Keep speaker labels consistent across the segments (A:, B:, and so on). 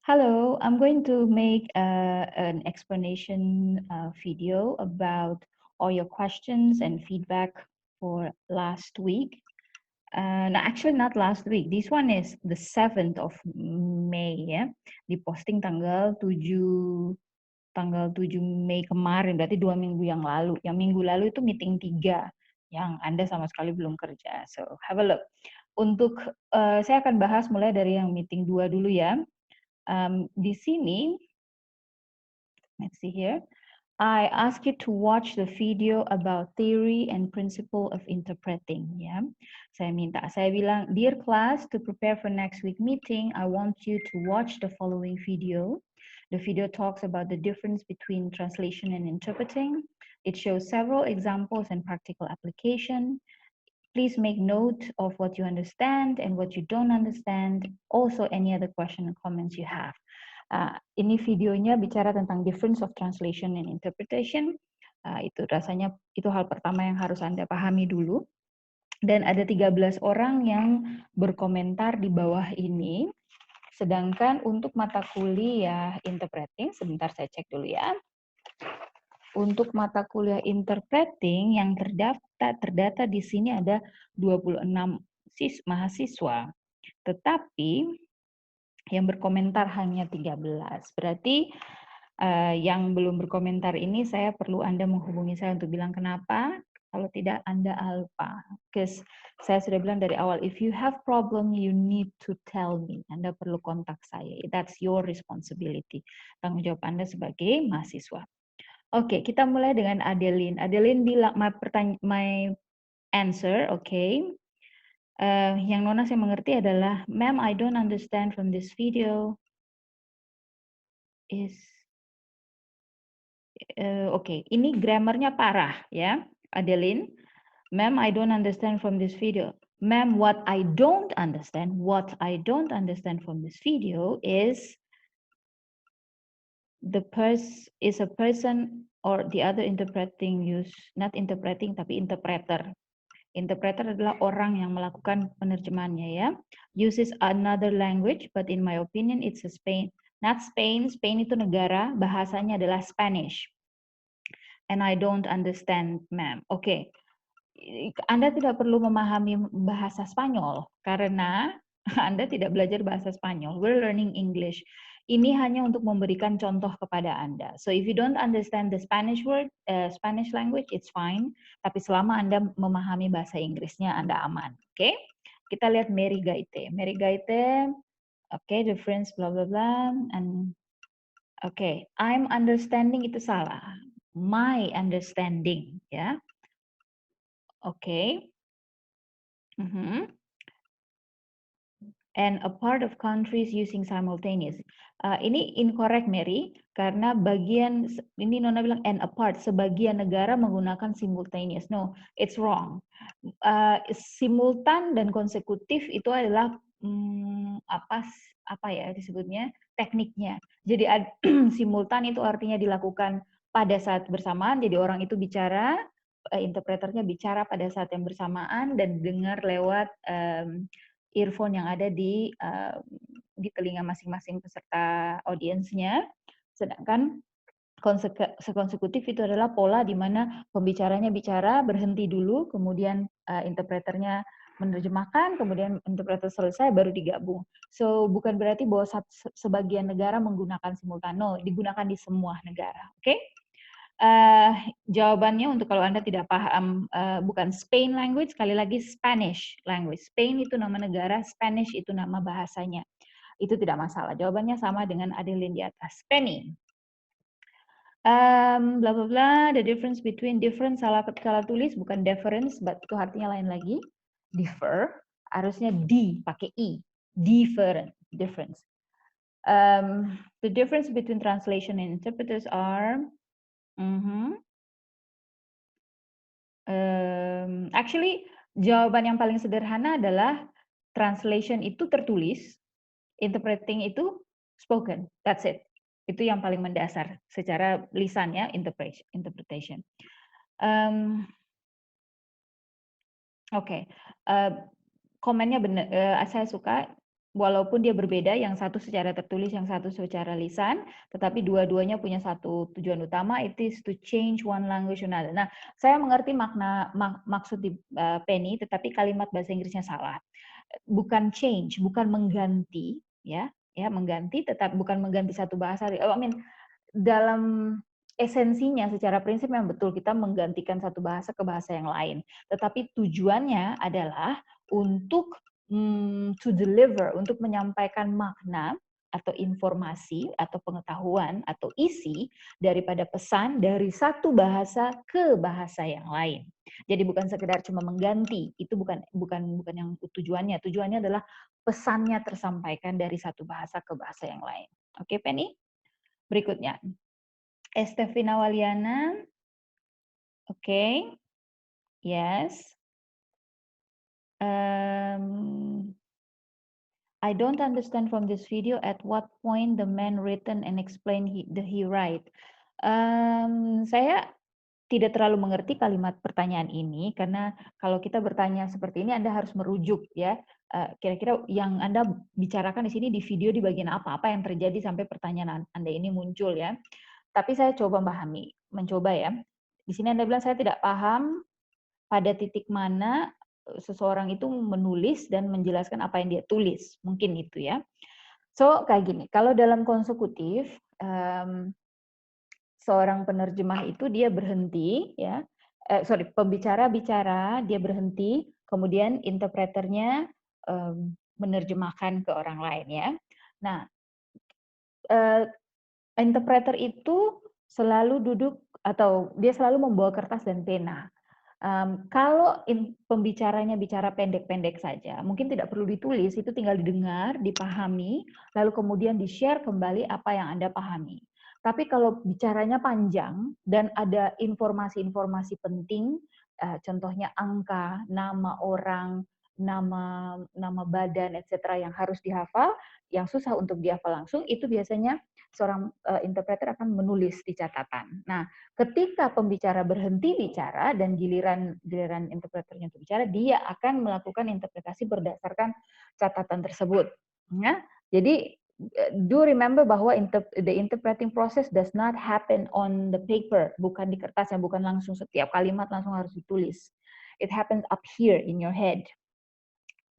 A: Hello, I'm going to make an explanation video about all your questions and feedback for last week. No, actually not last week. This one is the 7th of May ya. Diposting tanggal 7 Mei kemarin, berarti 2 minggu yang lalu. Yang minggu lalu itu meeting 3 yang Anda sama sekali belum kerja. So, have a look. Untuk saya akan bahas mulai dari yang meeting 2 dulu ya. Di sini, let's see here. I ask you to watch the video about theory and principle of interpreting. Ya, saya bilang, dear class, to prepare for next week meeting, I want you to watch the following video. The video talks about the difference between translation and interpreting. It shows several examples and practical application. Please make note of what you understand and what you don't understand. Also, any other question and comments you have. Ini videonya bicara tentang difference of translation and interpretation. Itu rasanya itu hal pertama yang harus Anda pahami dulu. Dan ada 13 orang yang berkomentar di bawah ini. Sedangkan untuk mata kuliah interpreting, sebentar saya cek dulu ya. Untuk mata kuliah interpreting yang terdata di sini ada 26 mahasiswa. Tetapi yang berkomentar hanya 13. Berarti yang belum berkomentar ini saya perlu Anda menghubungi saya untuk bilang kenapa. Kalau tidak Anda lupa. Because saya sudah bilang dari awal, if you have problem, you need to tell me. Anda perlu kontak saya. That's your responsibility. Tanggung jawab Anda sebagai mahasiswa. Oke, kita mulai dengan Adeline. Adeline bilang, my answer, okay. Yang Nona saya mengerti adalah, ma'am, I don't understand from this video. Oke, ini grammarnya parah ya, Adeline. Ma'am, I don't understand from this video. Ma'am, what I don't understand from this video is a person or the other interpreting use, not interpreting tapi interpreter. Interpreter adalah orang yang melakukan penerjemahannya ya. Uses another language, but in my opinion it's a Spain. Not Spain, Spain itu negara, bahasanya adalah Spanish. And I don't understand, ma'am. Oke. Anda tidak perlu memahami bahasa Spanyol karena Anda tidak belajar bahasa Spanyol. We're learning English. Ini hanya untuk memberikan contoh kepada Anda. So if you don't understand the Spanish word, Spanish language, it's fine. Tapi selama Anda memahami bahasa Inggrisnya, Anda aman. Oke? Kita lihat Mary Gaite. Mary Gaite, oke, difference, bla bla bla, and oke, I'm understanding itu salah. My understanding, ya. Oke. And a part of countries using simultaneous. Ini incorrect, Mary, karena bagian ini Nona bilang and a part, sebagian negara menggunakan simultaneous. No, it's wrong. Simultan dan konsekutif itu adalah apa ya disebutnya tekniknya. Jadi simultan itu artinya dilakukan pada saat bersamaan. Jadi orang itu bicara, interpreternya bicara pada saat yang bersamaan dan dengar lewat earphone yang ada di telinga masing-masing peserta audiensnya. Sedangkan konsekutif itu adalah pola di mana pembicaranya bicara, berhenti dulu, kemudian interpreternya menerjemahkan, kemudian interpreter selesai, baru digabung. So, bukan berarti bahwa sebagian negara menggunakan simultan. No, digunakan di semua negara. Oke? Jawabannya untuk kalau Anda tidak paham, bukan Spain language, sekali lagi Spanish language. Spain itu nama negara, Spanish itu nama bahasanya. Itu tidak masalah. Jawabannya sama dengan Adeline di atas. Penny. Bla bla bla, the difference between different salah tulis, bukan difference, but itu artinya lain lagi. Differ, harusnya D, pakai I. Difference. The difference between translation and interpreters are actually, jawaban yang paling sederhana adalah translation itu tertulis, interpreting itu spoken. That's it. Itu yang paling mendasar secara lisan ya, interpretation. Oke, komennya benar. Saya suka walaupun dia berbeda, yang satu secara tertulis, yang satu secara lisan, tetapi dua-duanya punya satu tujuan utama, it is to change one language to another. Nah, saya mengerti maksud di Penny, tetapi kalimat bahasa Inggrisnya salah. Bukan change, bukan mengganti, ya mengganti, tetap bukan mengganti satu bahasa. I mean, dalam esensinya secara prinsip memang betul kita menggantikan satu bahasa ke bahasa yang lain. Tetapi tujuannya adalah untuk to deliver, untuk menyampaikan makna atau informasi atau pengetahuan atau isi daripada pesan dari satu bahasa ke bahasa yang lain. Jadi bukan sekedar cuma mengganti, itu bukan yang tujuannya. Tujuannya adalah pesannya tersampaikan dari satu bahasa ke bahasa yang lain. Oke, Penny? Berikutnya. Estefina Waliana. Okay. Yes. I don't understand from this video at what point the man written and explain he write. Saya tidak terlalu mengerti kalimat pertanyaan ini karena kalau kita bertanya seperti ini Anda harus merujuk ya. Kira-kira yang Anda bicarakan di sini di video di bagian apa yang terjadi sampai pertanyaan Anda ini muncul ya. Tapi saya coba mencoba ya. Di sini Anda bilang saya tidak paham pada titik mana seseorang itu menulis dan menjelaskan apa yang dia tulis. Mungkin itu ya. So, kayak gini, kalau dalam konsekutif, seorang penerjemah itu dia berhenti, ya, pembicara bicara, dia berhenti, kemudian interpreternya menerjemahkan ke orang lain ya. Nah, interpreter itu selalu duduk atau dia selalu membawa kertas dan pena. Kalau pembicaranya bicara pendek-pendek saja, mungkin tidak perlu ditulis, itu tinggal didengar, dipahami, lalu kemudian di-share kembali apa yang Anda pahami. Tapi kalau bicaranya panjang dan ada informasi-informasi penting, contohnya angka, nama orang, nama badan, etc. yang harus dihafal, yang susah untuk dihafal langsung, itu biasanya seorang interpreter akan menulis di catatan. Nah, ketika pembicara berhenti bicara dan giliran interpreternya untuk bicara, dia akan melakukan interpretasi berdasarkan catatan tersebut. Ya, jadi do remember bahwa the interpreting process does not happen on the paper, bukan di kertas, yang bukan langsung setiap kalimat langsung harus ditulis. It happens up here in your head.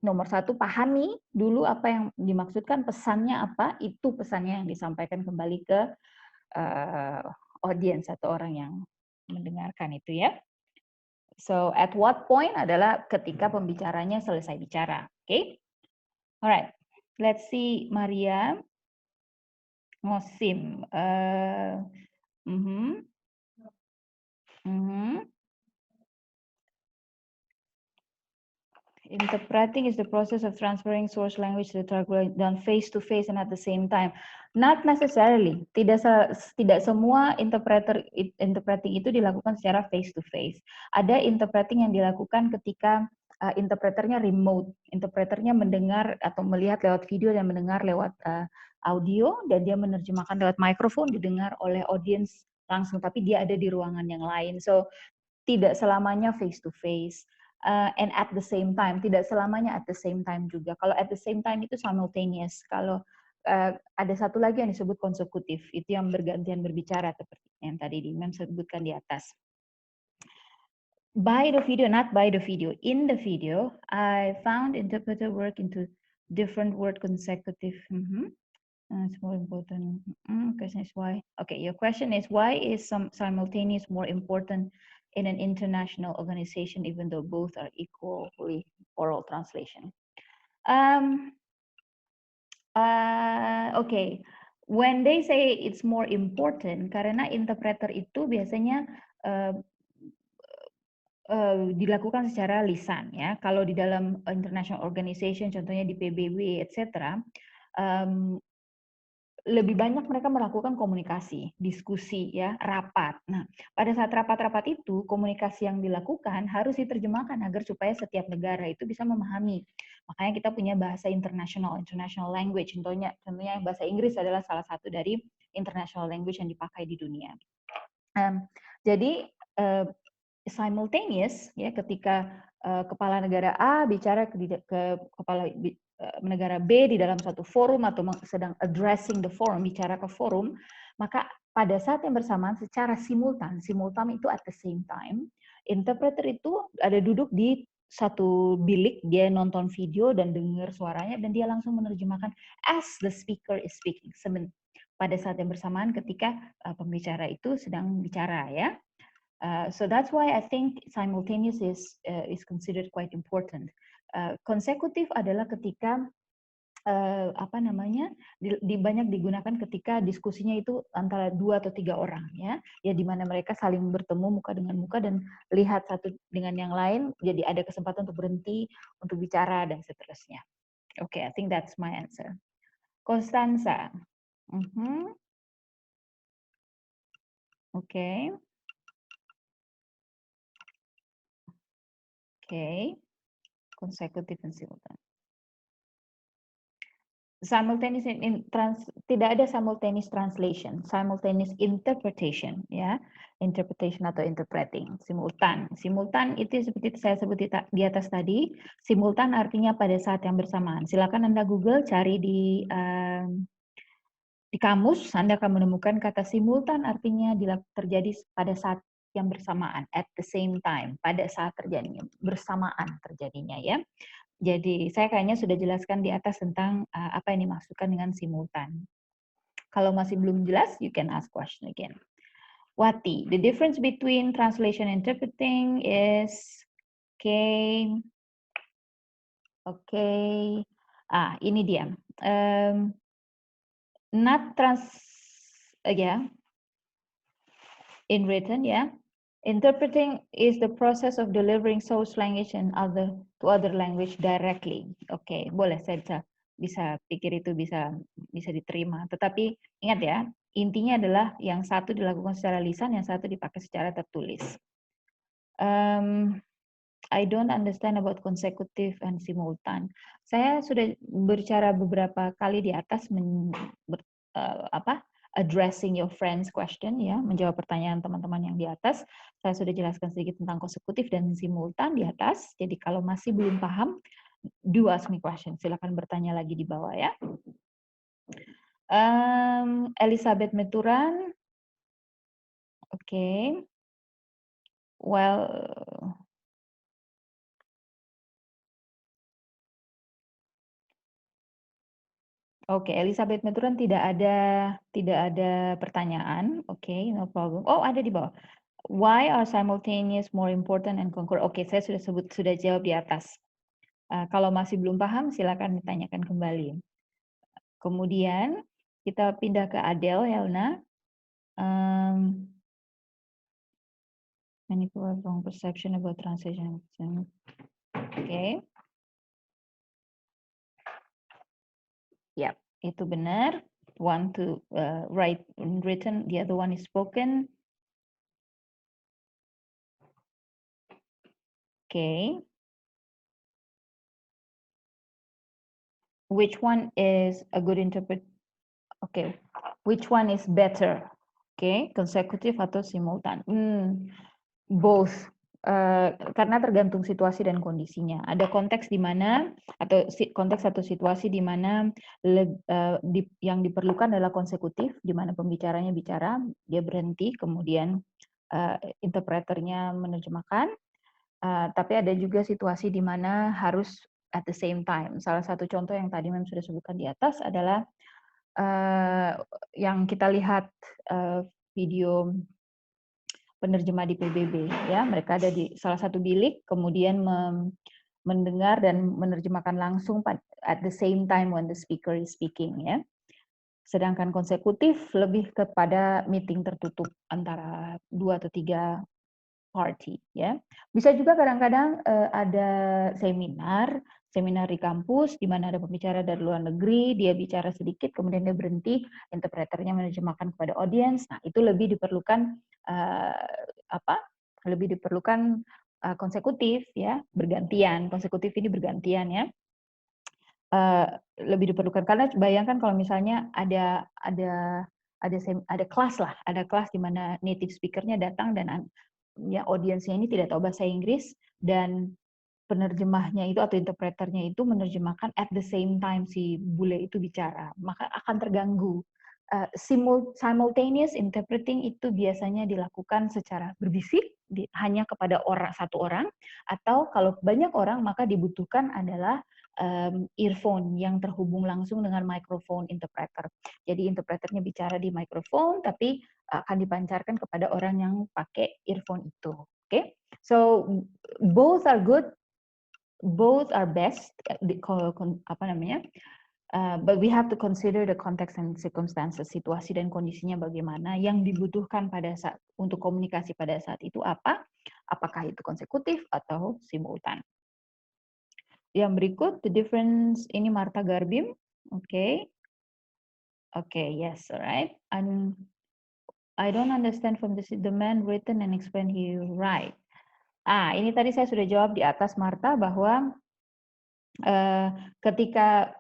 A: Nomor satu, pahami dulu apa yang dimaksudkan, pesannya apa, itu pesannya yang disampaikan kembali ke audience atau orang yang mendengarkan itu ya. So at what point adalah ketika pembicaranya selesai bicara. Okay? Alright, let's see Maria Ngosim. Interpreting is the process of transferring source language to the target done face to face and at the same time. Not necessarily. Tidak semua interpreting itu dilakukan secara face to face. Ada interpreting yang dilakukan ketika interpreternya remote. Interpreternya mendengar atau melihat lewat video dan mendengar lewat audio, dan dia menerjemahkan lewat mikrofon, didengar oleh audience langsung, tapi dia ada di ruangan yang lain. So tidak selamanya face to face. And at the same time, tidak selamanya at the same time juga. Kalau at the same time itu simultaneous. Kalau ada satu lagi yang disebut konsekutif, itu yang bergantian berbicara seperti yang tadi Mem sebutkan di atas. By the video, not by the video. In the video, I found interpreter work into different word consecutive. It's more important. Question is why? Okay, your question is why is simultaneous more important in an international organization, even though both are equally oral translation? Okay, when they say it's more important, karena interpreter itu biasanya dilakukan secara lisan ya. Kalau di dalam international organization, contohnya di PBB, etc., lebih banyak mereka melakukan komunikasi, diskusi, ya, rapat. Nah, pada saat rapat-rapat itu, komunikasi yang dilakukan harus diterjemahkan agar supaya setiap negara itu bisa memahami. Makanya kita punya bahasa international language. Contohnya bahasa Inggris adalah salah satu dari international language yang dipakai di dunia. Jadi simultaneous, ya, ketika kepala negara A bicara ke kepala negara B di dalam suatu forum atau sedang addressing the forum, bicara ke forum, maka pada saat yang bersamaan secara simultan itu at the same time, interpreter itu ada duduk di satu bilik, dia nonton video dan dengar suaranya dan dia langsung menerjemahkan as the speaker is speaking. Pada saat yang bersamaan ketika pembicara itu sedang bicara, ya. So that's why I think simultaneous is considered quite important. Konsekutif adalah ketika banyak digunakan ketika diskusinya itu antara 2 atau 3 orang, ya di mana mereka saling bertemu muka dengan muka dan lihat satu dengan yang lain, jadi ada kesempatan untuk berhenti untuk bicara dan seterusnya. Okay, I think that's my answer. Constanza. Okay. Okay. Konsekutif dan simultan. Simultaneous tidak ada simultaneous translation, simultaneous interpretation, ya, interpretation atau interpreting, simultan. Simultan itu seperti saya sebut di atas tadi, simultan artinya pada saat yang bersamaan. Silakan Anda Google, cari di kamus, Anda akan menemukan kata simultan artinya terjadi pada saat yang bersamaan, at the same time, pada saat terjadinya, bersamaan terjadinya, ya. Jadi saya kayaknya sudah jelaskan di atas tentang apa yang dimaksudkan dengan simultan. Kalau masih belum jelas, you can ask question again. Wati, the difference between translation and interpreting is okay. Ini dia. Not in written, ya. Interpreting is the process of delivering source language and to other language directly. Oke, boleh saya bisa pikir itu bisa diterima. Tetapi ingat ya, intinya adalah yang satu dilakukan secara lisan, yang satu dipakai secara tertulis. I don't understand about consecutive and simultan. Saya sudah berbicara beberapa kali di atas addressing your friend's question, ya, menjawab pertanyaan teman-teman yang di atas. Saya sudah jelaskan sedikit tentang konsekutif dan simultan di atas. Jadi kalau masih belum paham, do ask me question. Silakan bertanya lagi di bawah, ya. Elizabeth Meturan. Okay. Well, Oke, Elizabeth Meturan tidak ada pertanyaan. Oke, no problem. Oh, ada di bawah. Why are simultaneous more important and concurrent? Oke, saya sudah jawab di atas. Kalau masih belum paham, silakan ditanyakan kembali. Kemudian kita pindah ke Adele, Helna. Many people have wrong perception about translation. Oke. Ya, itu benar. One to write written, the other one is spoken. Okay. Which one is a good interpret? Okay. Which one is better? Okay, consecutive atau simultan? Both. Karena tergantung situasi dan kondisinya. Ada konteks di mana konteks atau situasi di mana yang diperlukan adalah konsekutif, di mana pembicaranya bicara, dia berhenti, kemudian interpreternya menerjemahkan. Tapi ada juga situasi di mana harus at the same time. Salah satu contoh yang tadi Mem sudah sebutkan di atas adalah yang kita lihat video penerjemah di PBB, ya, mereka ada di salah satu bilik, kemudian mendengar dan menerjemahkan langsung at the same time when the speaker is speaking, ya. Sedangkan konsekutif lebih kepada meeting tertutup antara 2 atau 3 party, ya. Bisa juga kadang-kadang ada seminar di kampus di mana ada pembicara dari luar negeri, dia bicara sedikit kemudian dia berhenti, interpreternya menerjemahkan kepada audience. Nah, itu lebih diperlukan konsekutif, ya, bergantian. Konsekutif ini bergantian, ya. Lebih diperlukan karena bayangkan kalau misalnya ada kelas lah, ada kelas di mana native speaker-nya datang dan ya audiensnya ini tidak tahu bahasa Inggris dan penerjemahnya itu atau interpreternya itu menerjemahkan at the same time si bule itu bicara, maka akan terganggu. Simultaneous interpreting itu biasanya dilakukan secara berbisik hanya kepada satu orang, atau kalau banyak orang maka dibutuhkan adalah earphone yang terhubung langsung dengan microphone interpreter. Jadi interpreternya bicara di microphone tapi akan dipancarkan kepada orang yang pakai earphone itu. Okay? So both are good, both are best, apa namanya? But we have to consider the context and circumstances, situasi dan kondisinya bagaimana, yang dibutuhkan pada saat untuk komunikasi pada saat itu apa, apakah itu konsekutif atau simultan. Yang berikut, the difference, ini Marta Garbim, oke, yes, alright. I don't understand from the man written and explain he right. Ini tadi saya sudah jawab di atas Marta bahwa ketika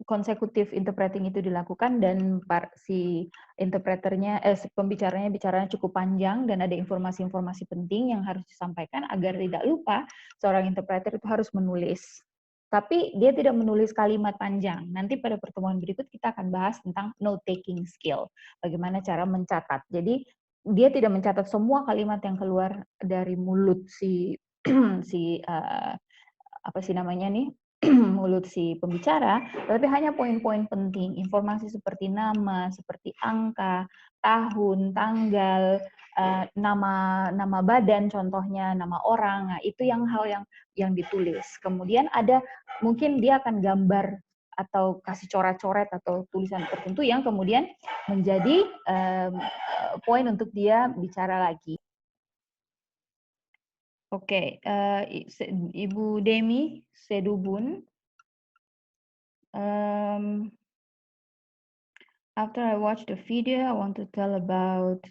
A: konsekutif interpreting itu dilakukan dan si interpreternya, pembicaranya bicaranya cukup panjang dan ada informasi-informasi penting yang harus disampaikan, agar tidak lupa seorang interpreter itu harus menulis. Tapi dia tidak menulis kalimat panjang. Nanti pada pertemuan berikut kita akan bahas tentang note-taking skill, bagaimana cara mencatat. Jadi dia tidak mencatat semua kalimat yang keluar dari mulut si apa sih namanya nih, mulut si pembicara, tapi hanya poin-poin penting, informasi seperti nama, seperti angka, tahun, tanggal, nama badan contohnya, nama orang. Nah, itu hal yang ditulis. Kemudian ada mungkin dia akan gambar atau kasih coret-coret atau tulisan tertentu yang kemudian menjadi poin untuk dia bicara lagi. Oke, Ibu Demi Sedubun. After I watch the video, I want to tell about.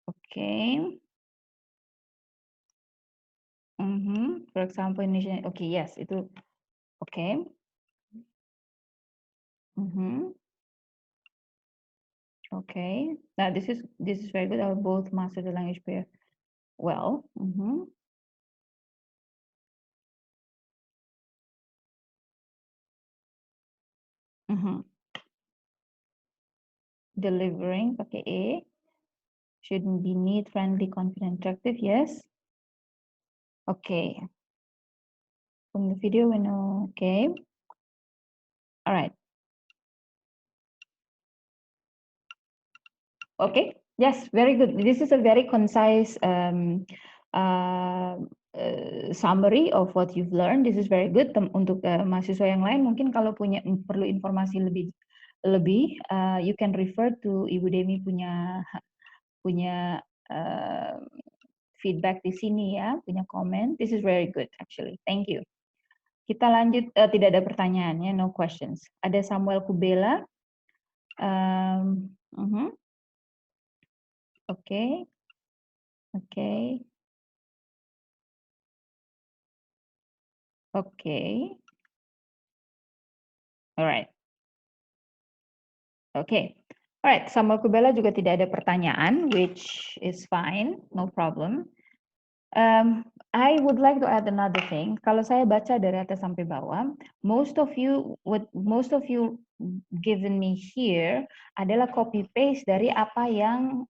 A: Okay. For example, Indonesia. Okay, yes, itu. Okay. Okay. Now this is very good. I will both master the language pair well. Delivering pakai E. Shouldn't be neat, friendly, confident, attractive. Yes. Okay. From the video we know. Okay. All right. Okay. Yes. Very good. This is a very concise summary of what you've learned. This is very good. Untuk mahasiswa yang lain mungkin kalau perlu informasi lebih, you can refer to Ibu Demi punya feedback di sini ya, punya komen. This is very good actually. Thank you. Kita lanjut, tidak ada pertanyaan ya, no questions. Ada Samuel Kubela. Oke. Alright. Okay. Alright, Samuel Kubela juga tidak ada pertanyaan, which is fine, no problem. I would like to add another thing. Kalau saya baca dari atas sampai bawah, most of you given me here adalah copy paste dari apa yang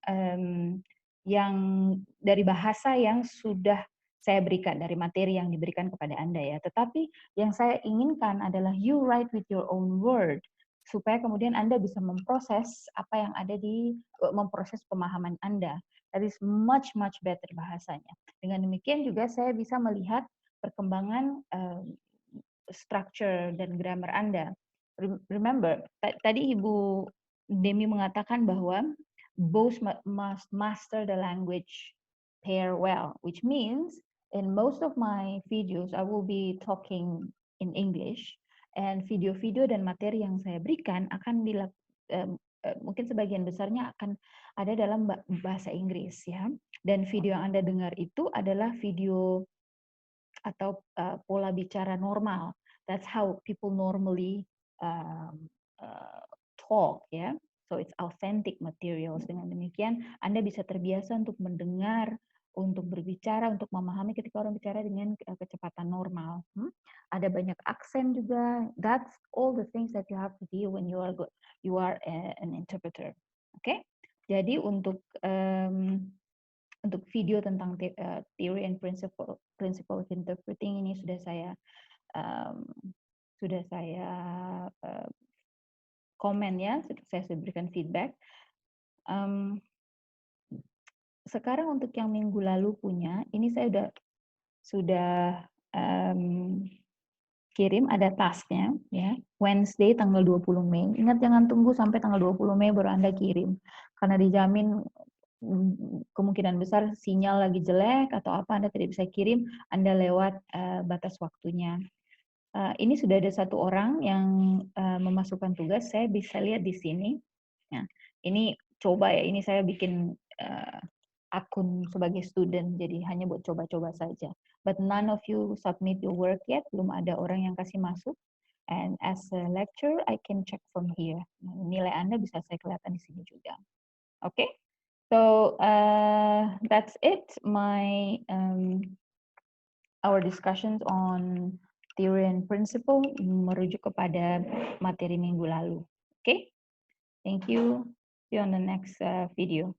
A: dari bahasa yang sudah saya berikan, dari materi yang diberikan kepada Anda ya. Tetapi yang saya inginkan adalah you write with your own word, supaya kemudian Anda bisa memproses apa yang ada memproses pemahaman Anda. That is much better bahasanya. Dengan demikian juga saya bisa melihat perkembangan structure dan grammar Anda. Remember, tadi Ibu Demi mengatakan bahwa both must master the language pair well, which means in most of my videos I will be talking in English, and video-video dan materi yang saya berikan akan mungkin sebagian besarnya akan ada dalam bahasa Inggris ya. Dan video yang Anda dengar itu adalah video atau pola bicara normal. That's how people normally talk ya. So it's authentic materials. Dengan demikian Anda bisa terbiasa untuk mendengar untuk berbicara, untuk memahami ketika orang bicara dengan kecepatan normal. Ada banyak aksen juga. That's all the things that you have to deal when you are an interpreter. Oke? Jadi untuk video tentang theory and principle of interpreting ini sudah saya komen ya, saya sudah berikan feedback. Sekarang untuk yang minggu lalu punya, ini saya sudah kirim, ada tasknya ya. Wednesday tanggal 20 Mei. Ingat jangan tunggu sampai tanggal 20 Mei baru Anda kirim. Karena dijamin kemungkinan besar sinyal lagi jelek atau apa Anda tidak bisa kirim, Anda lewat batas waktunya. Ini sudah ada satu orang yang memasukkan tugas, saya bisa lihat di sini. Nah, ini coba ya, ini saya bikin akun sebagai student, jadi hanya buat coba-coba saja. But none of you submit your work yet, belum ada orang yang kasih masuk. And as a lecturer, I can check from here. Nilai Anda bisa saya kelihatan di sini juga. Oke, so that's it. Our discussions on theory and principle merujuk kepada materi minggu lalu. Okay, thank you. See you on the next video.